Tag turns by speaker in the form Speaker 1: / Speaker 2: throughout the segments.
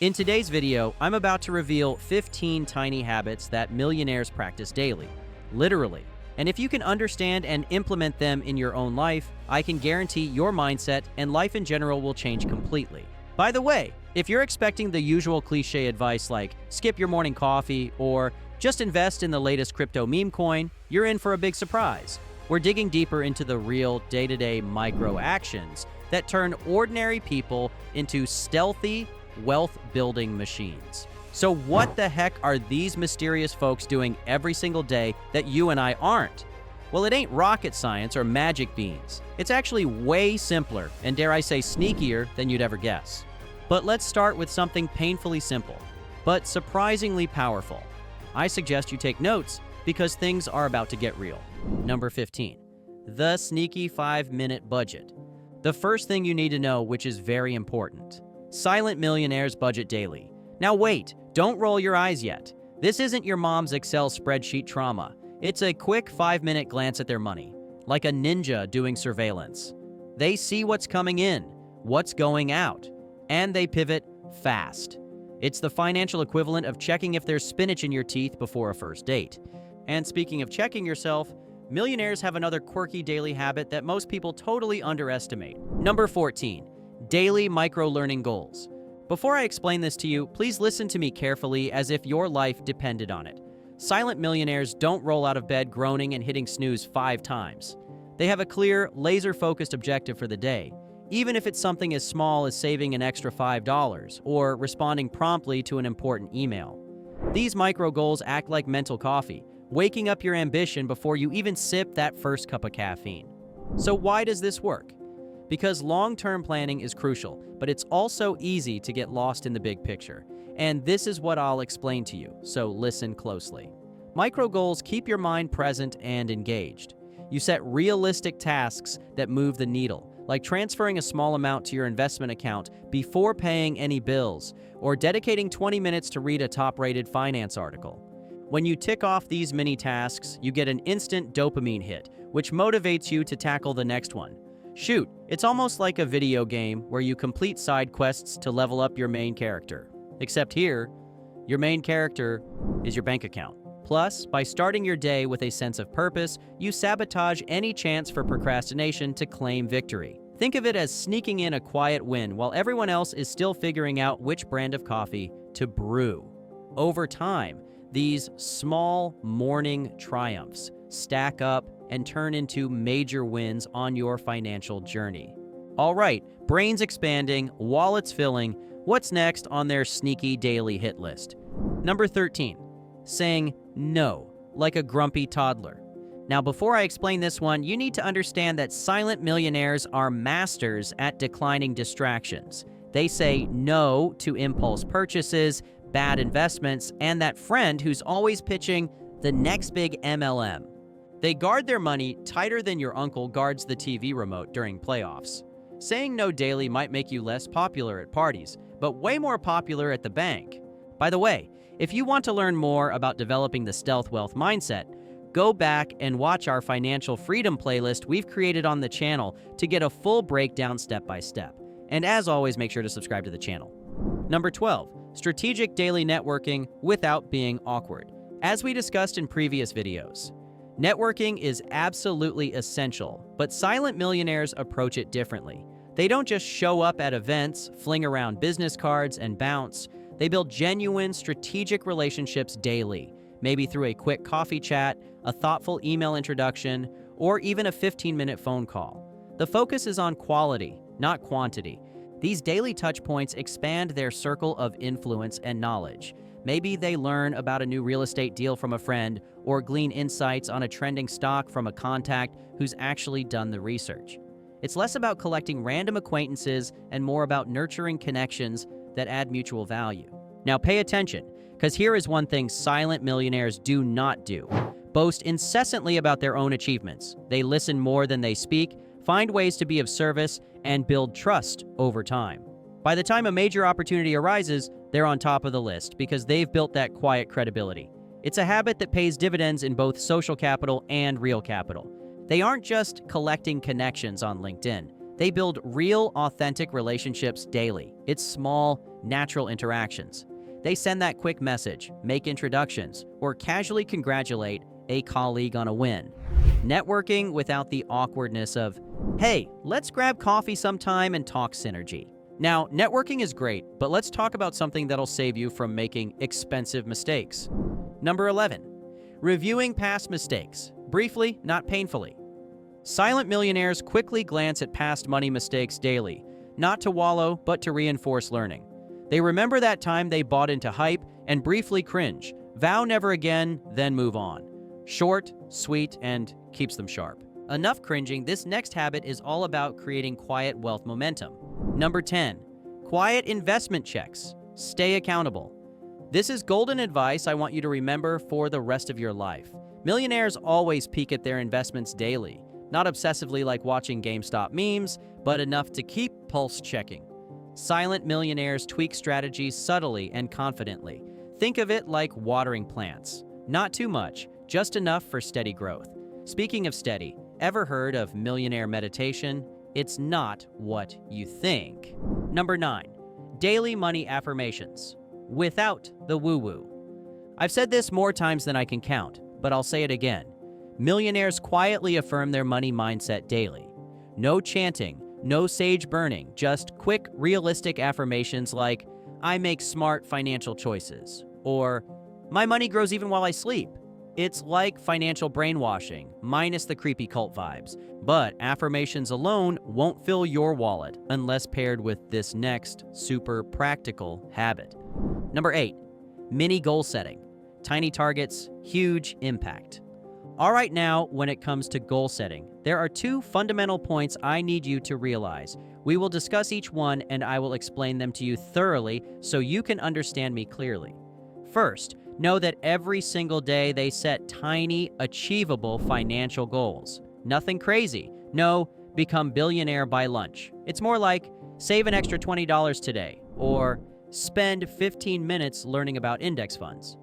Speaker 1: In today's video, I'm about to reveal 15 tiny habits that millionaires practice daily, literally. And if you can understand and implement them in your own life, I can guarantee your mindset and life in general will change completely. By the way, if you're expecting the usual cliche advice like skip your morning coffee or just invest in the latest crypto meme coin, you're in for a big surprise. We're digging deeper into the real day-to-day micro actions that turn ordinary people into stealthy, wealth-building machines. So what the heck are these mysterious folks doing every single day that you and I aren't? Well, it ain't rocket science or magic beans. It's actually way simpler and, dare I say, sneakier than you'd ever guess. But let's start with something painfully simple, but surprisingly powerful. I suggest you take notes because things are about to get real. Number 15, the sneaky 5-minute budget. The first thing you need to know, which is very important. Silent millionaires budget daily. Now wait, don't roll your eyes yet. This isn't your mom's Excel spreadsheet trauma. It's a quick 5-minute glance at their money, like a ninja doing surveillance. They see what's coming in, what's going out, and they pivot fast. It's the financial equivalent of checking if there's spinach in your teeth before a first date. And speaking of checking yourself, millionaires have another quirky daily habit that most people totally underestimate. Number 14. Daily micro-learning goals. Before I explain this to you, please listen to me carefully as if your life depended on it. Silent millionaires don't roll out of bed groaning and hitting snooze 5 times. They have a clear, laser-focused objective for the day, even if it's something as small as saving an extra $5 or responding promptly to an important email. These micro goals act like mental coffee, waking up your ambition before you even sip that first cup of caffeine. So why does this work? Because long-term planning is crucial, but it's also easy to get lost in the big picture. And this is what I'll explain to you, so listen closely. Micro goals keep your mind present and engaged. You set realistic tasks that move the needle, like transferring a small amount to your investment account before paying any bills, or dedicating 20 minutes to read a top-rated finance article. When you tick off these mini tasks, you get an instant dopamine hit, which motivates you to tackle the next one. Shoot, it's almost like a video game where you complete side quests to level up your main character. Except here, your main character is your bank account. Plus, by starting your day with a sense of purpose, you sabotage any chance for procrastination to claim victory. Think of it as sneaking in a quiet win while everyone else is still figuring out which brand of coffee to brew. Over time, these small morning triumphs stack up and turn into major wins on your financial journey. All right, brains expanding, wallets filling, what's next on their sneaky daily hit list? Number 13, saying no, like a grumpy toddler. Now, before I explain this one, you need to understand that silent millionaires are masters at declining distractions. They say no to impulse purchases, bad investments, and that friend who's always pitching the next big MLM. They guard their money tighter than your uncle guards the TV remote during playoffs. Saying no daily might make you less popular at parties, but way more popular at the bank. By the way, if you want to learn more about developing the stealth wealth mindset, go back and watch our financial freedom playlist we've created on the channel to get a full breakdown step by step. And as always, make sure to subscribe to the channel. Number 12, strategic daily networking without being awkward. As we discussed in previous videos, networking is absolutely essential, but silent millionaires approach it differently. They don't just show up at events, fling around business cards, and bounce. They build genuine, strategic relationships daily, maybe through a quick coffee chat, a thoughtful email introduction, or even a 15-minute phone call. The focus is on quality, not quantity. These daily touch points expand their circle of influence and knowledge. Maybe they learn about a new real estate deal from a friend or glean insights on a trending stock from a contact who's actually done the research. It's less about collecting random acquaintances and more about nurturing connections that add mutual value. Now pay attention, because here is one thing silent millionaires do not do. Boast incessantly about their own achievements. They listen more than they speak, find ways to be of service, and build trust over time. By the time a major opportunity arises, they're on top of the list because they've built that quiet credibility. It's a habit that pays dividends in both social capital and real capital. They aren't just collecting connections on LinkedIn. They build real, authentic relationships daily. It's small, natural interactions. They send that quick message, make introductions, or casually congratulate a colleague on a win. Networking without the awkwardness of, hey, let's grab coffee sometime and talk synergy. Now, networking is great, but let's talk about something that'll save you from making expensive mistakes. Number 11, reviewing past mistakes. Briefly, not painfully. Silent millionaires quickly glance at past money mistakes daily, not to wallow, but to reinforce learning. They remember that time they bought into hype and briefly cringe, vow never again, then move on. Short, sweet, and keeps them sharp. Enough cringing, this next habit is all about creating quiet wealth momentum. Number 10, quiet investment checks. Stay accountable. This is golden advice I want you to remember for the rest of your life. Millionaires always peek at their investments daily, not obsessively like watching GameStop memes, but enough to keep pulse checking. Silent millionaires tweak strategies subtly and confidently. Think of it like watering plants. Not too much, just enough for steady growth. Speaking of steady, ever heard of millionaire meditation? It's not what you think. Number 9, daily money affirmations. Without the woo-woo. I've said this more times than I can count, but I'll say it again. Millionaires quietly affirm their money mindset daily. No chanting, no sage burning, just quick, realistic affirmations like, I make smart financial choices, or my money grows even while I sleep. It's like financial brainwashing, minus the creepy cult vibes. But affirmations alone won't fill your wallet unless paired with this next super practical habit. Number 8, mini goal setting. Tiny targets, huge impact. All right, now, when it comes to goal setting, there are 2 fundamental points I need you to realize. We will discuss each one and I will explain them to you thoroughly so you can understand me clearly. First, know that every single day they set tiny, achievable financial goals. Nothing crazy. No, become billionaire by lunch. It's more like, save an extra $20 today, or spend 15 minutes learning about index funds.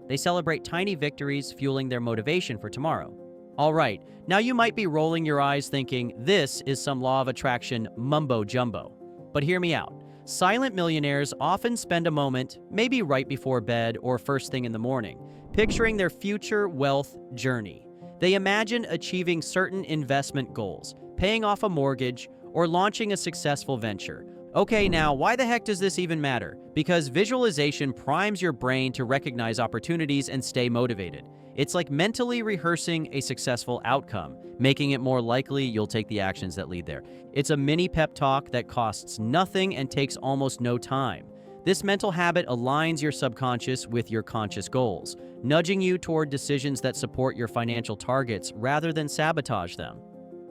Speaker 1: They celebrate tiny victories, fueling their motivation for tomorrow. All right, now you might be rolling your eyes thinking this is some law of attraction mumbo jumbo. But hear me out. Silent millionaires often spend a moment, maybe right before bed or first thing in the morning, picturing their future wealth journey. They imagine achieving certain investment goals, paying off a mortgage, or launching a successful venture. Okay, now, why the heck does this even matter? Because visualization primes your brain to recognize opportunities and stay motivated. It's like mentally rehearsing a successful outcome, making it more likely you'll take the actions that lead there. It's a mini pep talk that costs nothing and takes almost no time. This mental habit aligns your subconscious with your conscious goals, nudging you toward decisions that support your financial targets rather than sabotage them.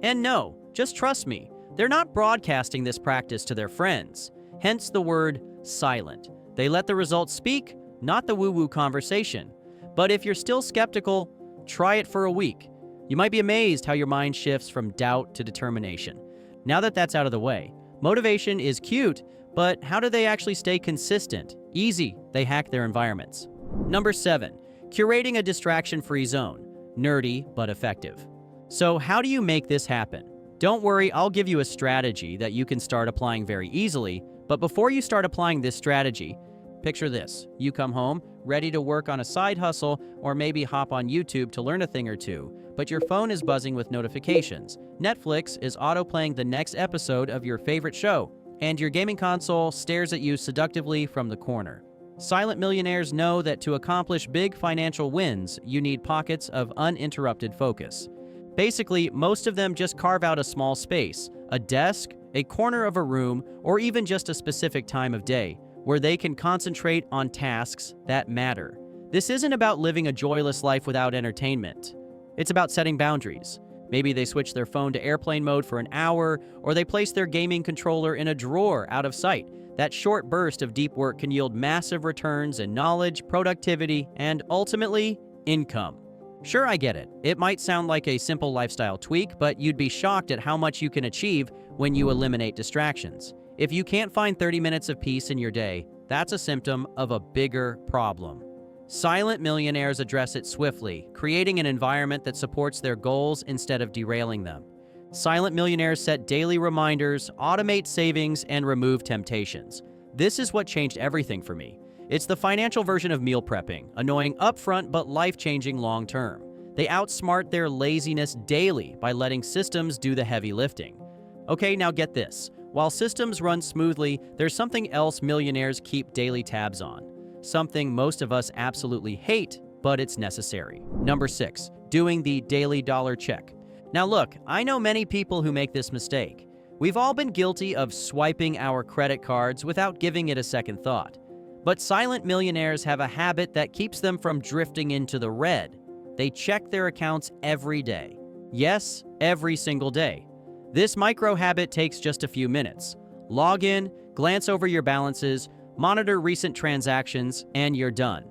Speaker 1: And no, just trust me, they're not broadcasting this practice to their friends, hence the word silent. They let the results speak, not the woo-woo conversation. But if you're still skeptical, try it for a week. You might be amazed how your mind shifts from doubt to determination. Now that that's out of the way, motivation is cute, but how do they actually stay consistent? Easy, they hack their environments. Number 7, curating a distraction-free zone. Nerdy, but effective. So how do you make this happen? Don't worry, I'll give you a strategy that you can start applying very easily, but before you start applying this strategy, picture this. You come home, ready to work on a side hustle, or maybe hop on YouTube to learn a thing or two, but your phone is buzzing with notifications. Netflix is auto-playing the next episode of your favorite show, and your gaming console stares at you seductively from the corner. Silent millionaires know that to accomplish big financial wins, you need pockets of uninterrupted focus. Basically, most of them just carve out a small space, a desk, a corner of a room, or even just a specific time of day, where they can concentrate on tasks that matter. This isn't about living a joyless life without entertainment. It's about setting boundaries. Maybe they switch their phone to airplane mode for an hour, or they place their gaming controller in a drawer out of sight. That short burst of deep work can yield massive returns in knowledge, productivity, and ultimately, income. Sure, I get it. It might sound like a simple lifestyle tweak, but you'd be shocked at how much you can achieve when you eliminate distractions. If you can't find 30 minutes of peace in your day, that's a symptom of a bigger problem. Silent millionaires address it swiftly, creating an environment that supports their goals instead of derailing them. Silent millionaires set daily reminders, automate savings, and remove temptations. This is what changed everything for me. It's the financial version of meal prepping, annoying upfront but life-changing long-term. They outsmart their laziness daily by letting systems do the heavy lifting. Okay, now get this. While systems run smoothly, there's something else millionaires keep daily tabs on. Something most of us absolutely hate, but it's necessary. Number 6, doing the daily dollar check. Now look, I know many people who make this mistake. We've all been guilty of swiping our credit cards without giving it a second thought. But silent millionaires have a habit that keeps them from drifting into the red. They check their accounts every day. Yes, every single day. This micro habit takes just a few minutes. Log in, glance over your balances, monitor recent transactions, and you're done.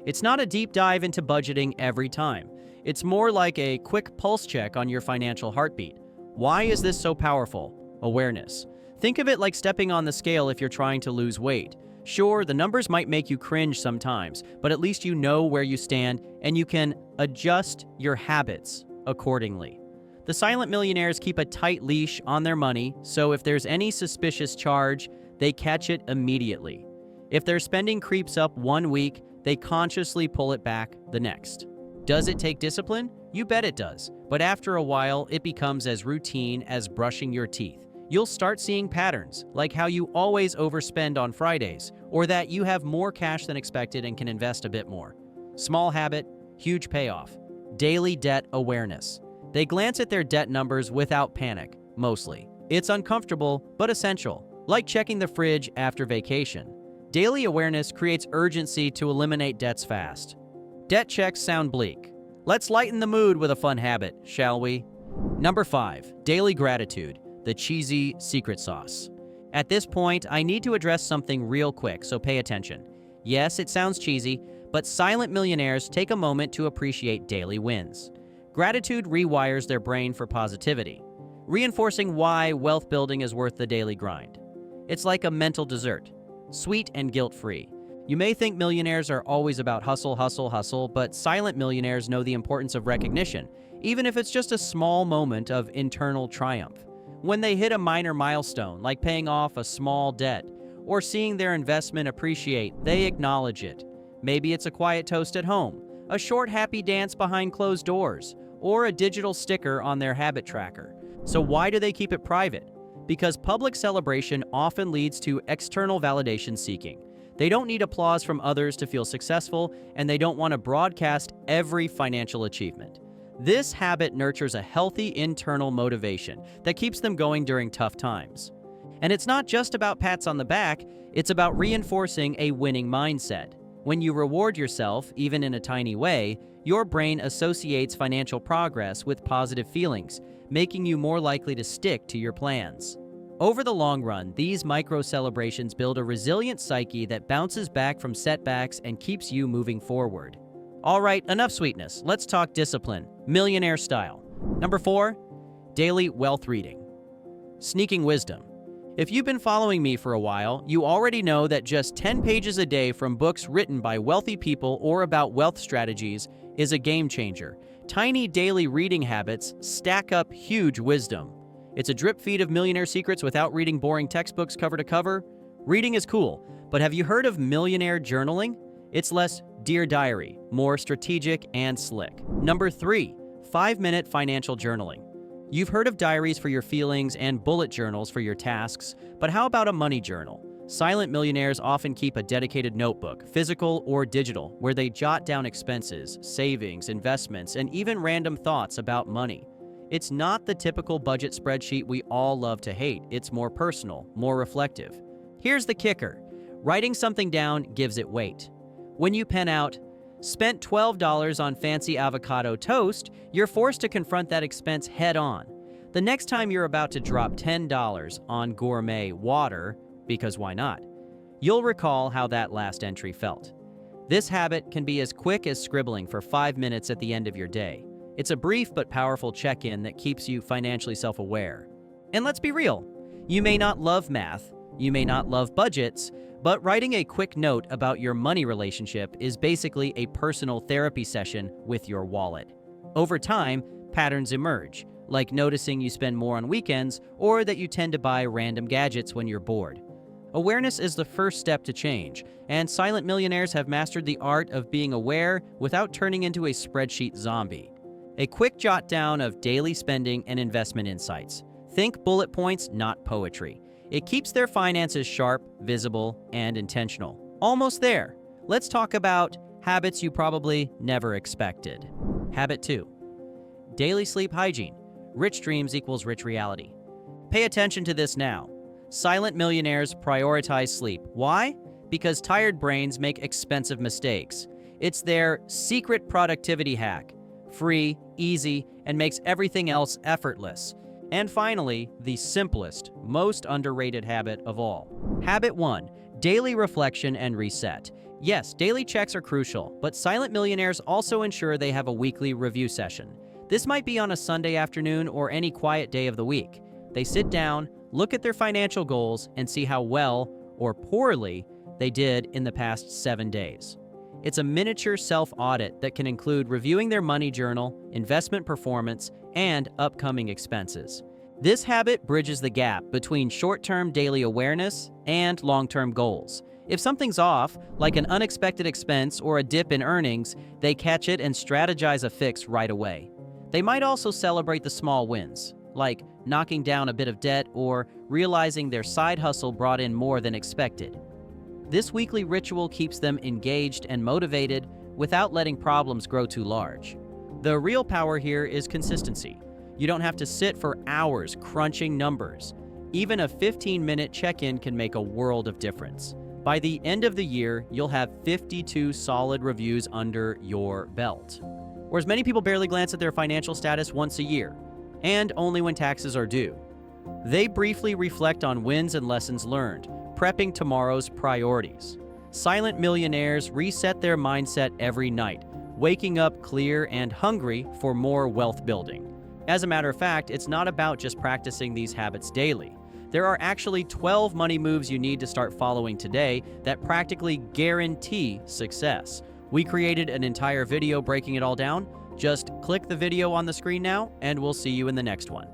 Speaker 1: It's not a deep dive into budgeting every time. It's more like a quick pulse check on your financial heartbeat. Why is this so powerful? Awareness. Think of it like stepping on the scale if you're trying to lose weight. Sure, the numbers might make you cringe sometimes, but at least you know where you stand and you can adjust your habits accordingly. The silent millionaires keep a tight leash on their money, so if there's any suspicious charge, they catch it immediately. If their spending creeps up one week, they consciously pull it back the next. Does it take discipline? You bet it does. But after a while, it becomes as routine as brushing your teeth. You'll start seeing patterns, like how you always overspend on Fridays, or that you have more cash than expected and can invest a bit more. Small habit, huge payoff. Daily debt awareness. They glance at their debt numbers without panic, mostly. It's uncomfortable, but essential, like checking the fridge after vacation. Daily awareness creates urgency to eliminate debts fast. Debt checks sound bleak. Let's lighten the mood with a fun habit, shall we? Number 5, daily gratitude, the cheesy secret sauce. At this point, I need to address something real quick, so pay attention. Yes, it sounds cheesy, but silent millionaires take a moment to appreciate daily wins. Gratitude rewires their brain for positivity, reinforcing why wealth building is worth the daily grind. It's like a mental dessert, sweet and guilt-free. You may think millionaires are always about hustle, hustle, hustle, but silent millionaires know the importance of recognition, even if it's just a small moment of internal triumph. When they hit a minor milestone, like paying off a small debt, or seeing their investment appreciate, they acknowledge it. Maybe it's a quiet toast at home, a short happy dance behind closed doors, or a digital sticker on their habit tracker. So why do they keep it private? Because public celebration often leads to external validation seeking. They don't need applause from others to feel successful, and they don't want to broadcast every financial achievement. This habit nurtures a healthy internal motivation that keeps them going during tough times. And it's not just about pats on the back, it's about reinforcing a winning mindset. When you reward yourself, even in a tiny way, your brain associates financial progress with positive feelings, making you more likely to stick to your plans. Over the long run, these micro-celebrations build a resilient psyche that bounces back from setbacks and keeps you moving forward. All right, enough sweetness. Let's talk discipline, millionaire style. Number 4, daily wealth reading. Sneaking wisdom. If you've been following me for a while, you already know that just 10 pages a day from books written by wealthy people or about wealth strategies is a game changer. Tiny daily reading habits stack up huge wisdom. It's a drip feed of millionaire secrets without reading boring textbooks cover to cover. Reading is cool, but have you heard of millionaire journaling? It's less Dear Diary, more strategic and slick. Number 3, 5-minute financial journaling. You've heard of diaries for your feelings and bullet journals for your tasks, but how about a money journal? Silent millionaires often keep a dedicated notebook, physical or digital, where they jot down expenses, savings, investments, and even random thoughts about money. It's not the typical budget spreadsheet we all love to hate. It's more personal, more reflective. Here's the kicker. Writing something down gives it weight. When you pen out, spent $12 on fancy avocado toast, you're forced to confront that expense head on. The next time you're about to drop $10 on gourmet water, because why not, you'll recall how that last entry felt. This habit can be as quick as scribbling for 5 minutes at the end of your day. It's a brief but powerful check-in that keeps you financially self-aware. And let's be real, you may not love math, you may not love budgets, but writing a quick note about your money relationship is basically a personal therapy session with your wallet. Over time, patterns emerge. like noticing you spend more on weekends or that you tend to buy random gadgets when you're bored. Awareness is the first step to change, and silent millionaires have mastered the art of being aware without turning into a spreadsheet zombie. A quick jot down of daily spending and investment insights. Think bullet points, not poetry. It keeps their finances sharp, visible, and intentional. Almost there. Let's talk about habits you probably never expected. Habit 2. Daily sleep hygiene. Rich dreams equals rich reality. Pay attention to this now. Silent millionaires prioritize sleep. Why? Because tired brains make expensive mistakes. It's their secret productivity hack. Free, easy, and makes everything else effortless. And finally, the simplest, most underrated habit of all. Habit 1. Daily reflection and reset. Yes, daily checks are crucial, but silent millionaires also ensure they have a weekly review session. This might be on a Sunday afternoon or any quiet day of the week. They sit down, look at their financial goals, and see how well or poorly they did in the past 7 days. It's a miniature self-audit that can include reviewing their money journal, investment performance, and upcoming expenses. This habit bridges the gap between short-term daily awareness and long-term goals. If something's off, like an unexpected expense or a dip in earnings, they catch it and strategize a fix right away. They might also celebrate the small wins, like knocking down a bit of debt or realizing their side hustle brought in more than expected. This weekly ritual keeps them engaged and motivated without letting problems grow too large. The real power here is consistency. You don't have to sit for hours crunching numbers. Even a 15-minute check-in can make a world of difference. By the end of the year, you'll have 52 solid reviews under your belt. Whereas many people barely glance at their financial status once a year, and only when taxes are due. They briefly reflect on wins and lessons learned, prepping tomorrow's priorities. Silent millionaires reset their mindset every night, waking up clear and hungry for more wealth building. As a matter of fact, it's not about just practicing these habits daily. There are actually 12 money moves you need to start following today that practically guarantee success. We created an entire video breaking it all down. Just click the video on the screen now, and we'll see you in the next one.